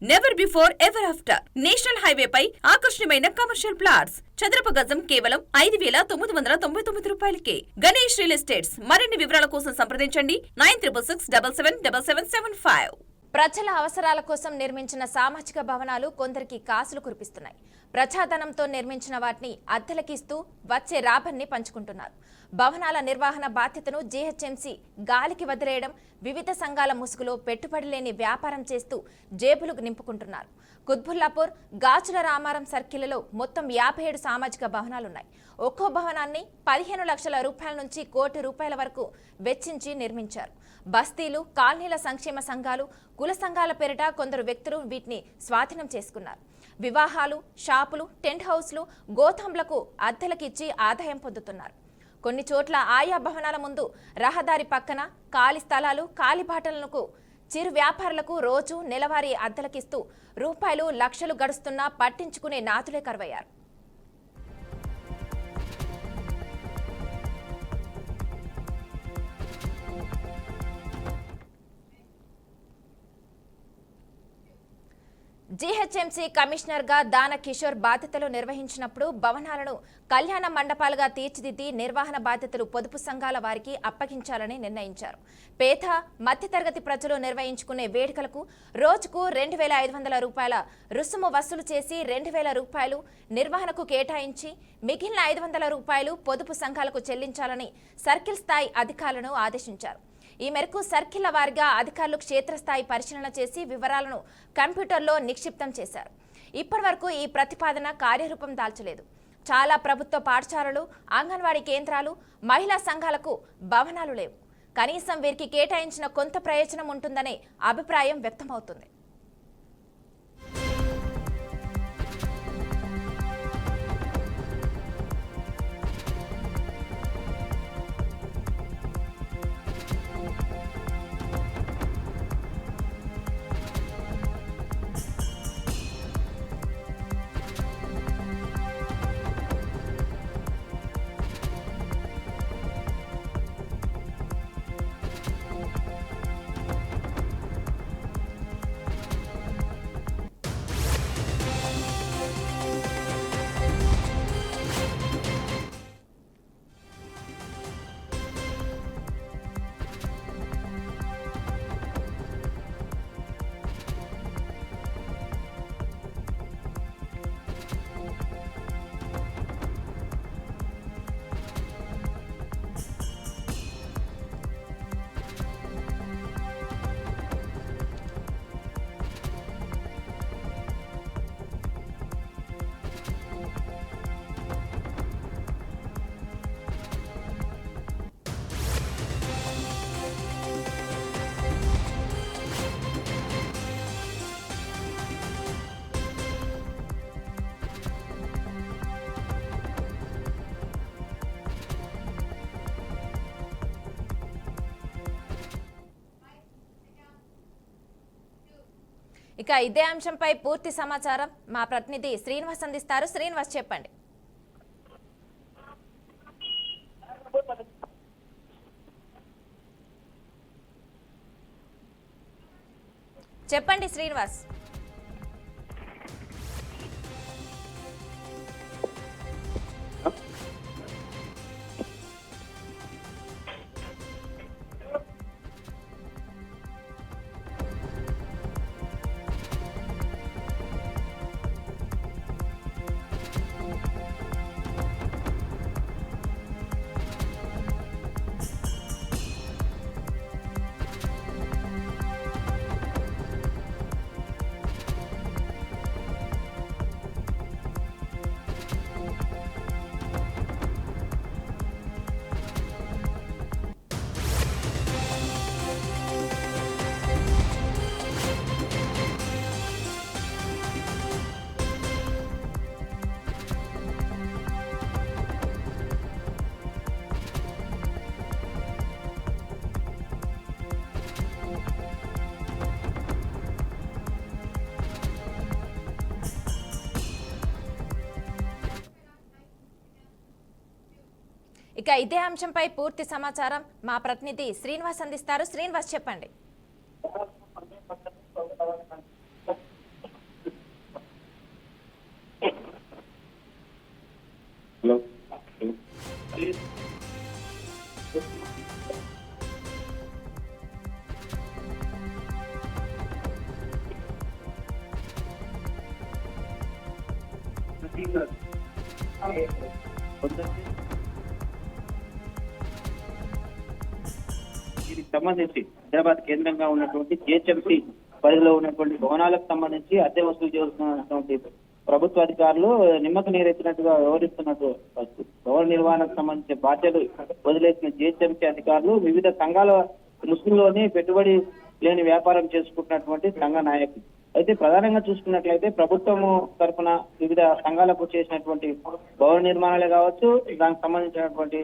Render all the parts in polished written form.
Never before ever after national highway పై ఆకర్షణీయమైన commercial plots చదరపు గజం కేవలం 5,999 రూపాయలకే. Ganesh real estates. మరిన్ని వివరాల కోసం సంప్రదించండి 9667777775. ప్రజల అవసరాల కోసం నిర్మించిన సామాజిక భవనాలు కొందరికి కాసులు కురిపిస్తున్నాయి. ప్రజాధనంతో నిర్మించిన వాటిని అద్దెలకిస్తూ వచ్చే రాబడిని పంచుకుంటున్నారు. భవనాల నిర్వహణ బాధ్యతను జీహెచ్ఎంసీ గాలికి వదిలేయడం, వివిధ సంఘాల ముసుగులో పెట్టుబడి లేని వ్యాపారం చేస్తూ జేబులు నింపుకుంటున్నారు. కుత్బుల్లాపూర్, గాజుల రామారం సర్కిళ్లలో మొత్తం 57 సామాజిక భవనాలున్నాయి. ఒక్కో భవనాన్ని 15 లక్షల రూపాయల నుంచి ₹1 కోటి వరకు వెచ్చించి నిర్మించారు. బస్తీలు, కాలనీల సంక్షేమ సంఘాలు, కుల సంఘాల పేరిట కొందరు వ్యక్తులు వీటిని స్వాధీనం చేసుకున్నారు. వివాహాలు, షాపులు, టెంట్ హౌస్లు, గోతాంలకు అద్దెలకిచ్చి ఆదాయం పొందుతున్నారు. కొన్ని చోట్ల ఆయా భవనాల ముందు రహదారి పక్కన ఖాళీ స్థలాలు, కాలిబాటలకు చిరు వ్యాపారులకు రోజు నెలవారీ అద్దెలకిస్తూ రూపాయలు లక్షలు గడుస్తున్నా పట్టించుకునే నాతులే కరువయ్యారు. జీహెచ్ఎంసీ కమిషనర్గా దాన కిషోర్ బాధ్యతలు నిర్వహించినప్పుడు భవనాలను కళ్యాణ మండపాలుగా తీర్చిదిద్ది నిర్వహణ బాధ్యతలు పొదుపు సంఘాల వారికి అప్పగించాలని నిర్ణయించారు. పేద, మధ్యతరగతి ప్రజలు నిర్వహించుకునే వేడుకలకు రోజుకు ₹2,500 రుసుము వసూలు చేసి ₹2,000 నిర్వహణకు కేటాయించి మిగిలిన ₹500 పొదుపు సంఘాలకు చెల్లించాలని సర్కిల్ స్థాయి అధికారులను ఆదేశించారు. ఈ మేరకు సర్కిళ్ల వారీగా అధికారులు క్షేత్రస్థాయి పరిశీలన చేసి వివరాలను కంప్యూటర్లో నిక్షిప్తం చేశారు. ఇప్పటి వరకు ఈ ప్రతిపాదన కార్యరూపం దాల్చలేదు. చాలా ప్రభుత్వ పాఠశాలలు, అంగన్వాడీ కేంద్రాలు, మహిళా సంఘాలకు భవనాలు లేవు. కనీసం వీరికి కేటాయించిన కొంత ప్రయోజనం ఉంటుందనే అభిప్రాయం వ్యక్తమవుతుంది. ఇక ఇదే అంశంపై పూర్తి సమాచారం మా ప్రతినిధి శ్రీనివాస్ అందిస్తారు. శ్రీనివాస్, చెప్పండి. చెప్పండి శ్రీనివాస్. ఇక ఇదే అంశంపై పూర్తి సమాచారం మా ప్రతినిధి శ్రీనివాస్ అందిస్తారు. శ్రీనివాస్, చెప్పండి. దీనికి సంబంధించి హైదరాబాద్ కేంద్రంగా ఉన్నటువంటి జిహెచ్ఎంసీ పరిధిలో ఉన్నటువంటి భవనాలకు సంబంధించి అద్దె వసూలు చేస్తున్నటువంటి ప్రభుత్వ అధికారులు నిమ్మకు నీరెత్తినట్టుగా వ్యవహరిస్తున్నట్టు భవన నిర్వహణకు సంబంధించిన బాధ్యతలు వదిలేసిన జిహెచ్ఎంసీ అధికారులు వివిధ సంఘాల ముసుగులోని పెట్టుబడి లేని వ్యాపారం చేసుకుంటున్నటువంటి సంఘ నాయకులు. అయితే ప్రధానంగా చూసుకున్నట్లయితే ప్రభుత్వము తరఫున వివిధ సంఘాలకు చేసినటువంటి భవన నిర్మాణాలే కావచ్చు, దానికి సంబంధించినటువంటి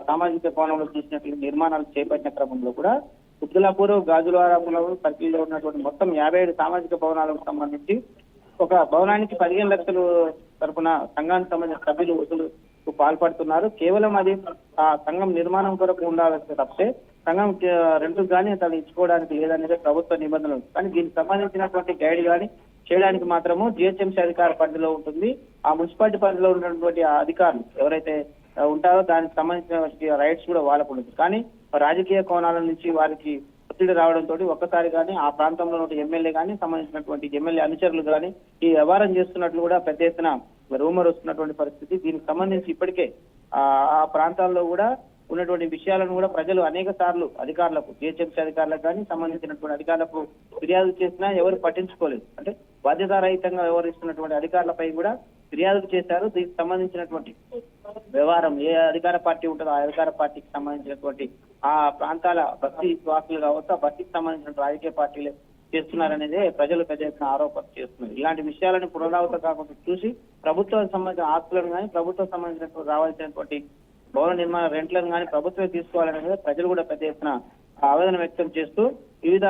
సామాజిక కోణంలో చూసినట్లు నిర్మాణాలు చేపట్టిన క్రమంలో కూడా కుబ్దులాపూర్, గాజులవారపురం సర్కిల్లో ఉన్నటువంటి మొత్తం 57 సామాజిక భవనాలకు సంబంధించి ఒక భవనానికి 15 లక్షలు తరఫున సంఘానికి సంబంధించిన సభ్యులు వసూలుకు పాల్పడుతున్నారు. కేవలం అది ఆ సంఘం నిర్మాణం కొరకు ఉండాల్సి తప్పితే సంఘం రెంట్ కానీ తను ఇచ్చుకోవడానికి లేదనేది ప్రభుత్వ నిబంధనలు. కానీ దీనికి సంబంధించినటువంటి గైడ్ కానీ చేయడానికి మాత్రము జిహెచ్ఎంసీ అధికార పరిధిలో ఉంటుంది. ఆ మున్సిపాలిటీ పరిధిలో ఉన్నటువంటి అధికారులు ఎవరైతే ఉంటారో దానికి సంబంధించిన రైట్స్ కూడా వాళ్ళకు ఉంటుంది. కానీ రాజకీయ కోణాల నుంచి వారికి ఒత్తిడి రావడంతో ఒక్కసారి కానీ ఆ ప్రాంతంలో ఉన్న ఎమ్మెల్యే కానీ సంబంధించినటువంటి ఎమ్మెల్యే అనుచరులు కానీ ఈ వ్యవహారం చేస్తున్నట్లు కూడా పెద్ద ఎత్తున రూమర్ వస్తున్నటువంటి పరిస్థితి. దీనికి సంబంధించి ఇప్పటికే ఆ ప్రాంతాల్లో కూడా ఉన్నటువంటి విషయాలను కూడా ప్రజలు అనేక సార్లు అధికారులకు, జిహెచ్ఎంసీ అధికారులకు కానీ సంబంధించినటువంటి అధికారులకు ఫిర్యాదు చేసినా ఎవరు పట్టించుకోలేదు. అంటే బాధ్యతారహితంగా వ్యవహరిస్తున్నటువంటి అధికారులపై కూడా ఫిర్యాదు చేశారు. దీనికి సంబంధించినటువంటి వ్యవహారం ఏ అధికార పార్టీ ఉంటుందో ఆ అధికార పార్టీకి సంబంధించినటువంటి ఆ ప్రాంతాల బస్తీ వాసులు కావచ్చు, ఆ బస్తీకి సంబంధించిన రాజకీయ పార్టీలు చేస్తున్నారనేదే ప్రజలు పెద్ద ఎత్తున ఆరోపణ చేస్తున్నారు. ఇలాంటి విషయాలను పునరావృతం కాకుండా చూసి ప్రభుత్వానికి సంబంధించిన ఆస్తులను కానీ ప్రభుత్వం సంబంధించినటువంటి రావాల్సినటువంటి భవన నిర్మాణ రెంట్లను కానీ ప్రభుత్వమే తీసుకోవాలనేది ప్రజలు కూడా పెద్ద ఎత్తున ఆవేదన వ్యక్తం చేస్తూ వివిధ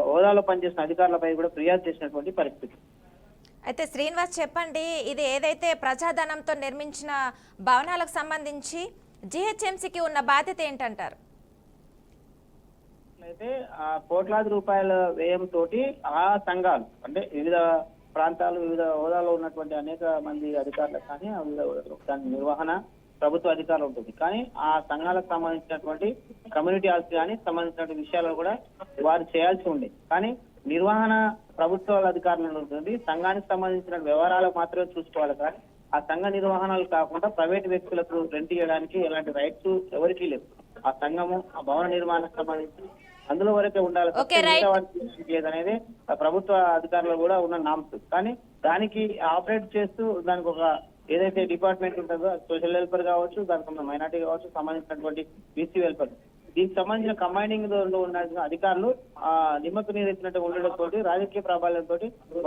హోదాలో పనిచేసిన అధికారులపై కూడా ఫిర్యాదు చేసినటువంటి పరిస్థితి. అయితే శ్రీనివాస్ చెప్పండి, ఇది ఏదైతే ప్రజాధనంతో నిర్మించిన భవనాలకు సంబంధించి జిహెచ్ఎంసీకి ఉన్న బాధ్యత ఏంటంటారు? అయితే కోట్లాది రూపాయల వ్యయంతో ఆ సంఘాలు అంటే వివిధ ప్రాంతాలు వివిధ హోదాలో ఉన్నటువంటి అనేక మంది అధికారులకు కానీ దాని నిర్వహణ ప్రభుత్వ అధికారులు ఉంటుంది. కానీ ఆ సంఘాలకు సంబంధించినటువంటి కమ్యూనిటీ హాల్స్ కానీ సంబంధించిన విషయాలు కూడా వారు చేయాల్సి ఉంది. కానీ నిర్వహణ ప్రభుత్వ అధికారులు ఉంటుంది. సంఘానికి సంబంధించిన వ్యవహారాలకు మాత్రమే చూసుకోవాలి. కానీ ఆ సంఘ నిర్వహణలు కాకుండా ప్రైవేట్ వ్యక్తులకు రెంట్ ఇవ్వడానికి ఎలాంటి రైట్స్ ఎవరికీ లేవు. ఆ సంఘము ఆ భవన నిర్మాణానికి సంబంధించి అందులో వరకే ఉండాలి అనేది ప్రభుత్వ అధికారులు కూడా ఉన్న నామ్స్. కానీ దానికి ఆపరేట్ చేస్తూ దానికి ఒక ఏదైతే డిపార్ట్మెంట్ ఉంటుందో సోషల్ వెల్ఫేర్ కావచ్చు, దానికి మైనార్టీ కావచ్చు, సంబంధించినటువంటి బీసీ వెల్ఫేర్, దీనికి సంబంధించిన కంబైనింగ్ లో ఉన్న అధికారులు నిమ్మకు నీరెత్తినట్టు ఉండడంతో రాజకీయ ప్రాబల్యంతో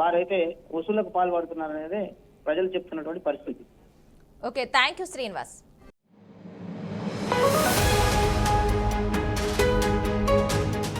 వారైతే వసూళ్లకు పాల్పడుతున్నారనేది ప్రజలు చెప్తున్నటువంటి పరిస్థితి. Okay, thank you Srinivas.